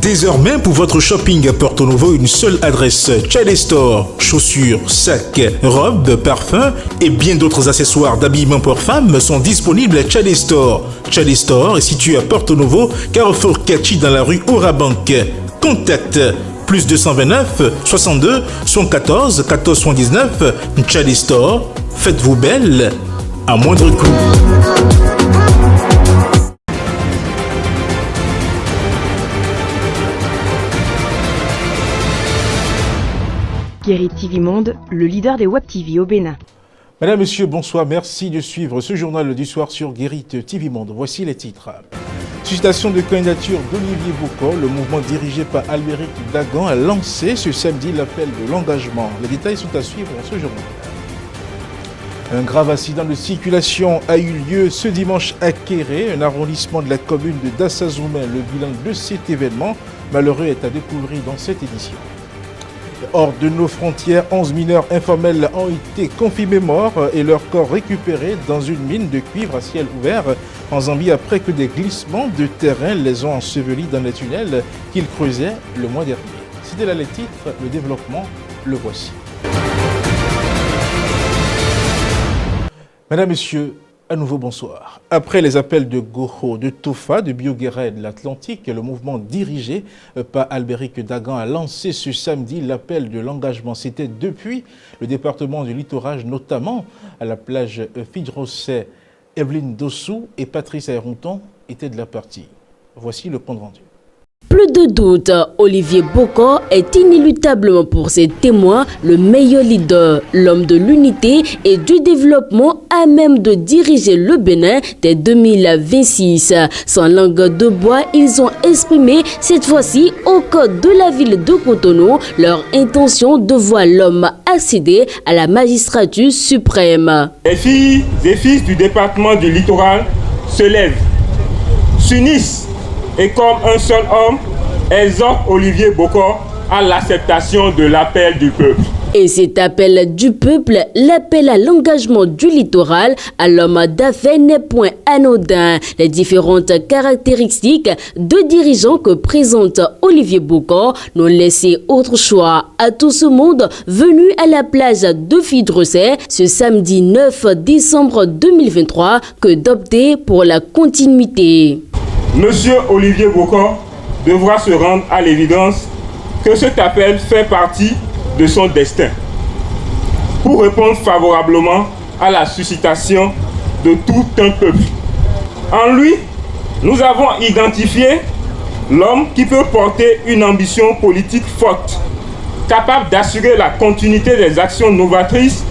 Désormais, pour votre shopping à Porto Novo, une seule adresse: Tchadé Store. Chaussures, sacs, robes, parfums et bien d'autres accessoires d'habillement pour femmes sont disponibles à Tchadé Store. Tchadé Store est situé à Porto Novo, carrefour Kachi dans la rue Orabank. Contact plus 229 62 114 14 79. Tchadé Store, faites-vous belle à moindre coût. Guérit TV Monde, le leader des Web TV au Bénin. Madame, Monsieur, bonsoir. Merci de suivre ce journal du soir sur Guérit TV Monde. Voici les titres. Suscitation de candidature d'Olivier Bocor, le mouvement dirigé par Albéric Dagan a lancé ce samedi l'appel de l'engagement. Les détails sont à suivre dans ce journal. Un grave accident de circulation a eu lieu ce dimanche à Kéré, un arrondissement de la commune de Dassazoumen. Le bilan de cet événement malheureux est à découvrir dans cette édition. Hors de nos frontières, 11 mineurs informels ont été confirmés morts et leurs corps récupérés dans une mine de cuivre à ciel ouvert en Zambie après que des glissements de terrain les ont ensevelis dans les tunnels qu'ils creusaient le mois dernier. C'était là les titres, le développement, le voici. Madame, Monsieur, à nouveau bonsoir. Après les appels de Goho, de Tofa, de Bioguéret de l'Atlantique, le mouvement dirigé par Albéric Dagan a lancé ce samedi l'appel de l'engagement. C'était depuis le département du littoral, notamment à la plage Fidrosset. Evelyne Dossou et Patrice Ayronton étaient de la partie. Voici le compte rendu. Plus de doute, Olivier Bocor est inéluctablement pour ses témoins le meilleur leader, l'homme de l'unité et du développement à même de diriger le Bénin dès 2026. Sans langue de bois, ils ont exprimé cette fois-ci au code de la ville de Cotonou leur intention de voir l'homme accéder à la magistrature suprême. Les filles et fils du département du littoral se lèvent, s'unissent et comme un seul homme, exhortent Olivier Bocor à l'acceptation de l'appel du peuple. Et cet appel du peuple, l'appel à l'engagement du littoral, à l'homme d'affaires n'est point anodin. Les différentes caractéristiques de dirigeants que présente Olivier Bocor n'ont laissé autre choix à tout ce monde venu à la plage de Fidrosset ce samedi 9 décembre 2023 que d'opter pour la continuité. Monsieur Olivier Bocor devra se rendre à l'évidence que cet appel fait partie de son destin pour répondre favorablement à la suscitation de tout un peuple. En lui, nous avons identifié l'homme qui peut porter une ambition politique forte, capable d'assurer la continuité des actions novatrices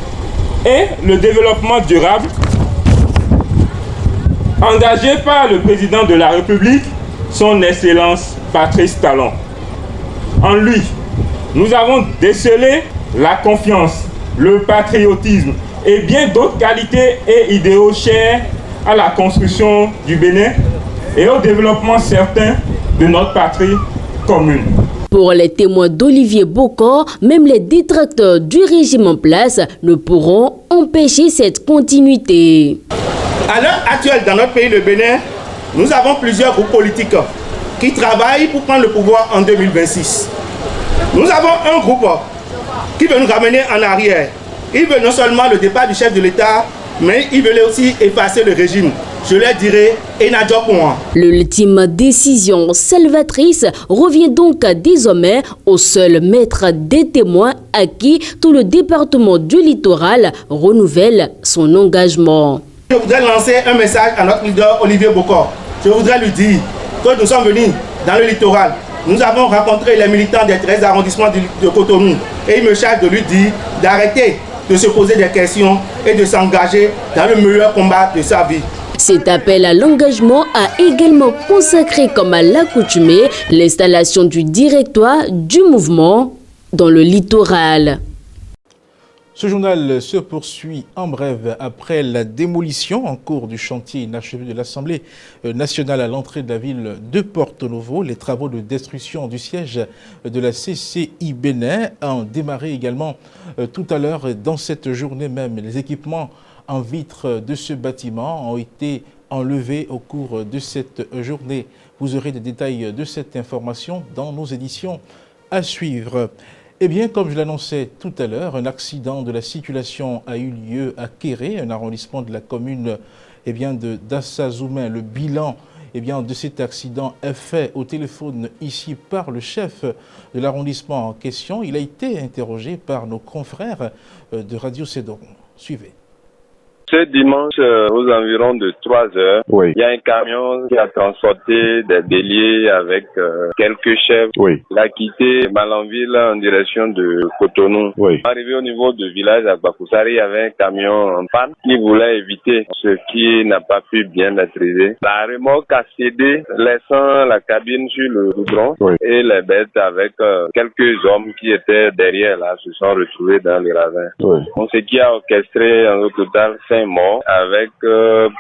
et le développement durable, engagé par le président de la République, son Excellence Patrice Talon. En lui, nous avons décelé la confiance, le patriotisme et bien d'autres qualités et idéaux chers à la construction du Bénin et au développement certain de notre patrie commune. Pour les témoins d'Olivier Bocor, même les détracteurs du régime en place ne pourront empêcher cette continuité. À l'heure actuelle, dans notre pays, le Bénin, nous avons plusieurs groupes politiques qui travaillent pour prendre le pouvoir en 2026. Nous avons un groupe qui veut nous ramener en arrière. Il veut non seulement le départ du chef de l'État, mais il veut aussi effacer le régime. Je leur dirai, Enadjopoua. L'ultime décision salvatrice revient donc désormais au seul maître des témoins à qui tout le département du littoral renouvelle son engagement. Je voudrais lancer un message à notre leader Olivier Bocor. Je voudrais lui dire que nous sommes venus dans le littoral. Nous avons rencontré les militants des 13 arrondissements de Cotonou et il me charge de lui dire d'arrêter de se poser des questions et de s'engager dans le meilleur combat de sa vie. Cet appel à l'engagement a également consacré comme à l'accoutumée l'installation du directoire du mouvement dans le littoral. Ce journal se poursuit en bref après la démolition en cours du chantier inachevé de l'Assemblée nationale à l'entrée de la ville de Porto Novo. Les travaux de destruction du siège de la CCI Bénin ont démarré également tout à l'heure dans cette journée même. Les équipements en vitre de ce bâtiment ont été enlevés au cours de cette journée. Vous aurez des détails de cette information dans nos éditions à suivre. Eh bien, comme je l'annonçais tout à l'heure, un accident de la circulation a eu lieu à Kéré, un arrondissement de la commune de Dassazoumen. Le bilan de cet accident est fait au téléphone ici par le chef de l'arrondissement en question. Il a été interrogé par nos confrères de Radio Cédon. Suivez. Ce dimanche, aux environs de 3 heures, il y a un camion qui a transporté des béliers avec quelques chèvres. Il a quitté Malanville en direction de Cotonou. Arrivé au niveau du village à Bakoussari, il y avait un camion en panne qui voulait éviter, ce qui n'a pas pu bien maîtriser. La remorque a cédé, laissant la cabine sur le goudron et les bêtes avec quelques hommes qui étaient derrière là se sont retrouvés dans les ravins. Ce qui a orchestré au total 5 morts avec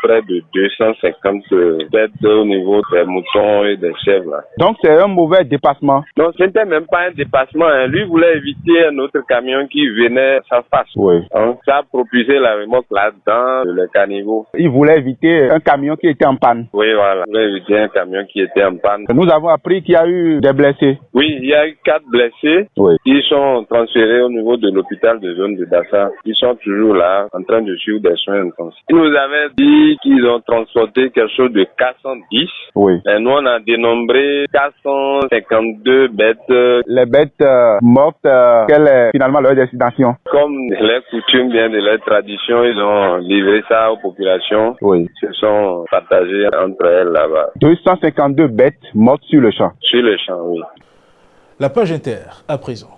près de 250 bêtes au niveau des moutons et des chèvres. Là. Donc c'est un mauvais dépassement? Non, ce n'était même pas un dépassement. Hein. Lui voulait éviter un autre camion qui venait sa face. Donc ça a propulsé la remorque là dans le caniveau. Il voulait éviter un camion qui était en panne? Oui, voilà. Il voulait éviter un camion qui était en panne. Nous avons appris qu'il y a eu des blessés. Oui, il y a eu 4 blessés. Ils sont transférés au niveau de l'hôpital de zone de Dassa. Ils sont toujours là en train de suivre des soins intensifs. Ils nous avaient dit qu'ils ont transporté quelque chose de 410. Et nous, on a dénombré 452 bêtes. Les bêtes mortes, quelle est finalement leur destination? Comme les coutumes bien de leur tradition, ils ont livré ça aux populations. Ils se sont partagés entre elles là-bas. 252 bêtes mortes sur le champ. Sur le champ, oui. La page inter, à présent.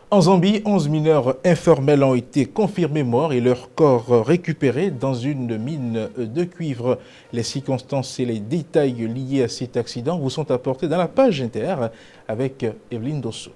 En Zambie, 11 mineurs informels ont été confirmés morts et leurs corps récupérés dans une mine de cuivre. Les circonstances et les détails liés à cet accident vous sont apportés dans la page inter avec Evelyne Dosso.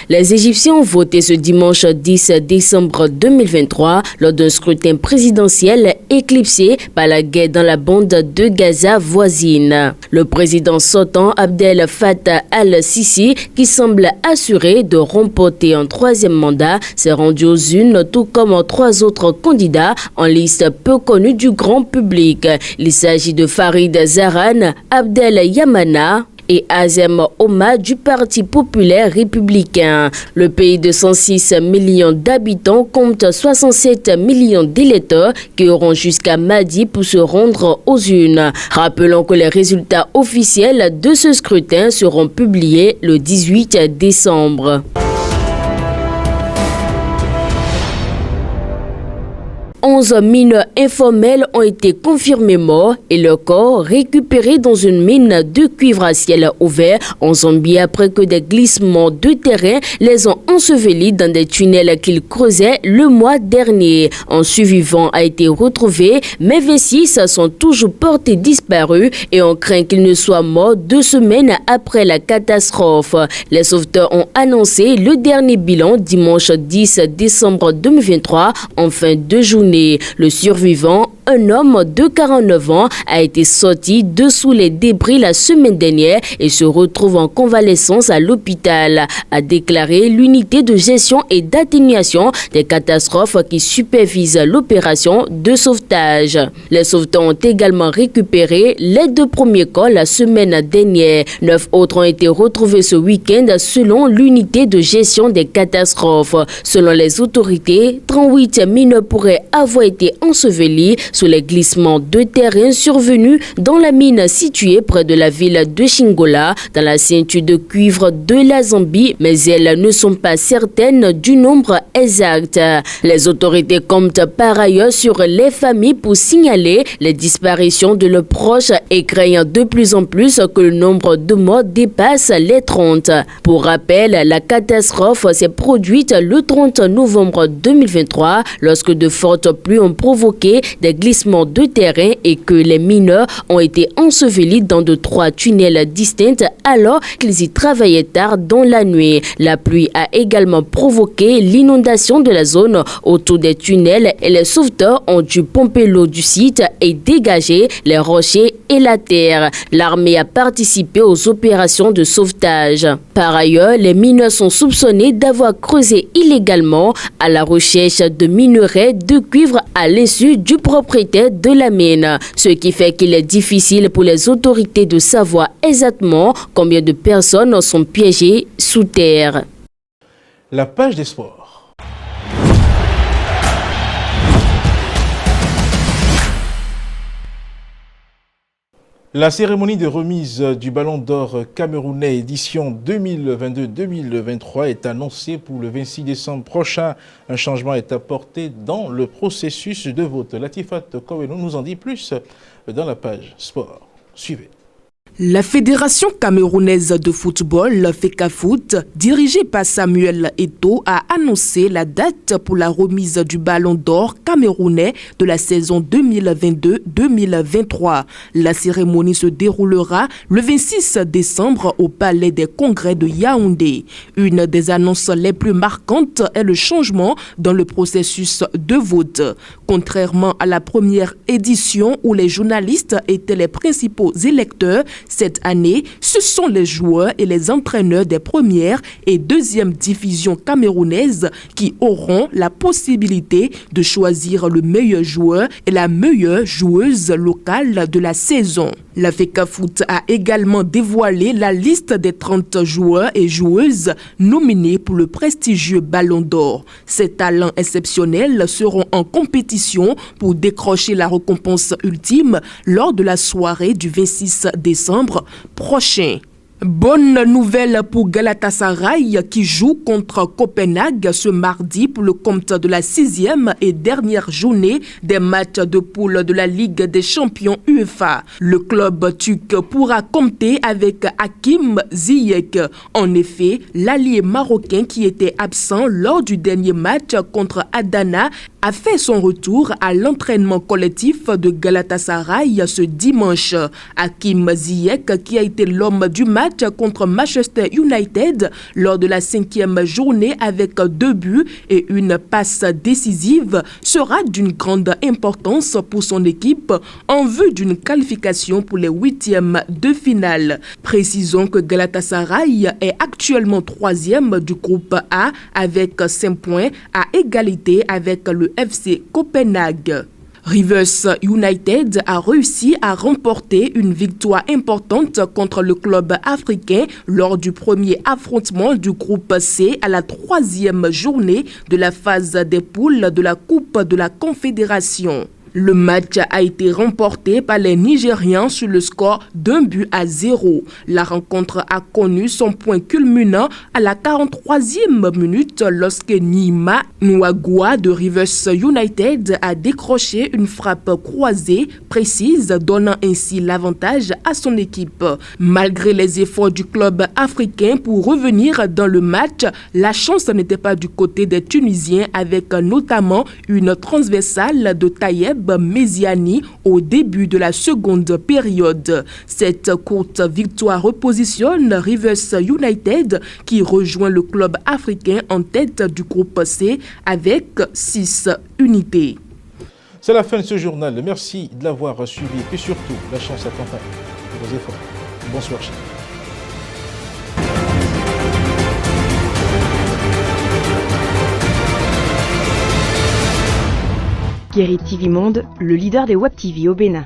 Les Égyptiens ont voté ce dimanche 10 décembre 2023 lors d'un scrutin présidentiel éclipsé par la guerre dans la bande de Gaza voisine. Le président sortant Abdel Fattah al-Sisi, qui semble assuré de remporter un 3e mandat, s'est rendu aux urnes tout comme 3 autres candidats en liste peu connue du grand public. Il s'agit de Farid Zahran, Abdel Yamana et Azem Oma du Parti populaire républicain. Le pays de 106 millions d'habitants compte 67 millions d'électeurs qui auront jusqu'à mardi pour se rendre aux urnes. Rappelons que les résultats officiels de ce scrutin seront publiés le 18 décembre. 11 mineurs informels ont été confirmés morts et leurs corps récupérés dans une mine de cuivre à ciel ouvert en Zambie après que des glissements de terrain les ont ensevelis dans des tunnels qu'ils creusaient le mois dernier. Un survivant a été retrouvé, mais 26 sont toujours portés disparus et on craint qu'ils ne soient morts 2 semaines après la catastrophe. Les sauveteurs ont annoncé le dernier bilan dimanche 10 décembre 2023 en fin de journée. Le survivant, un homme de 49 ans, a été sorti de sous les débris la semaine dernière et se retrouve en convalescence à l'hôpital, a déclaré l'unité de gestion et d'atténuation des catastrophes qui supervise l'opération de sauvetage. Les sauveteurs ont également récupéré les 2 premiers corps la semaine dernière. 9 autres ont été retrouvés ce week-end selon l'unité de gestion des catastrophes. Selon les autorités, 38 mineurs pourraient avoir été ensevelis sous les glissements de terrain survenus dans la mine située près de la ville de Chingola, dans la ceinture de cuivre de la Zambie, mais elles ne sont pas certaines du nombre exact. Les autorités comptent par ailleurs sur les familles pour signaler les disparitions de leurs proches et craignent de plus en plus que le nombre de morts dépasse les 30. Pour rappel, la catastrophe s'est produite le 30 novembre 2023 lorsque de fortes pluies ont provoqué des glissements de terrain et que les mineurs ont été ensevelis dans de 3 tunnels distincts alors qu'ils y travaillaient tard dans la nuit. La pluie a également provoqué l'inondation de la zone autour des tunnels et les sauveteurs ont dû pomper l'eau du site et dégager les rochers et la terre. L'armée a participé aux opérations de sauvetage. Par ailleurs, les mineurs sont soupçonnés d'avoir creusé illégalement à la recherche de minerais de cuivre à l'insu du propriétaire de la mine, ce qui fait qu'il est difficile pour les autorités de savoir exactement combien de personnes sont piégées sous terre. La page des sports. La cérémonie de remise du Ballon d'Or camerounais édition 2022-2023 est annoncée pour le 26 décembre prochain. Un changement est apporté dans le processus de vote. Latifat Koweno nous en dit plus dans la page sport. Suivez. La Fédération camerounaise de football, FECAFOOT, dirigée par Samuel Eto'o, a annoncé la date pour la remise du Ballon d'Or camerounais de la saison 2022-2023. La cérémonie se déroulera le 26 décembre au Palais des Congrès de Yaoundé. Une des annonces les plus marquantes est le changement dans le processus de vote. Contrairement à la première édition où les journalistes étaient les principaux électeurs, cette année, ce sont les joueurs et les entraîneurs des premières et deuxième divisions camerounaises qui auront la possibilité de choisir le meilleur joueur et la meilleure joueuse locale de la saison. La FECAFOOT a également dévoilé la liste des 30 joueurs et joueuses nominés pour le prestigieux Ballon d'Or. Ces talents exceptionnels seront en compétition pour décrocher la récompense ultime lors de la soirée du 26 décembre prochain. Bonne nouvelle pour Galatasaray qui joue contre Copenhague ce mardi pour le compte de la 6e et dernière journée des matchs de poule de la Ligue des champions UEFA. Le club turc pourra compter avec Hakim Ziyech. En effet, l'allié marocain qui était absent lors du dernier match contre Adana a fait son retour à l'entraînement collectif de Galatasaray ce dimanche. Hakim Ziyech, qui a été l'homme du match contre Manchester United lors de la 5e journée avec 2 buts et une passe décisive, sera d'une grande importance pour son équipe en vue d'une qualification pour les 8e de finale. Précisons que Galatasaray est actuellement 3e du groupe A avec 5 points à égalité avec le FC Copenhague. Rivers United a réussi à remporter une victoire importante contre le club africain lors du premier affrontement du groupe C à la 3e journée de la phase des poules de la Coupe de la Confédération. Le match a été remporté par les Nigérians sur le score d'1-0. La rencontre a connu son point culminant à la 43e minute lorsque Nima Nwagwa de Rivers United a décroché une frappe croisée précise, donnant ainsi l'avantage à son équipe. Malgré les efforts du club africain pour revenir dans le match, la chance n'était pas du côté des Tunisiens avec notamment une transversale de Tayeb Meziani au début de la seconde période. Cette courte victoire repositionne Rivers United qui rejoint le club africain en tête du groupe C avec 6 unités. C'est la fin de ce journal. Merci de l'avoir suivi et surtout la chance accompagne vos efforts. Bonsoir chers. Guérit TV Monde, le leader des Web TV au Bénin.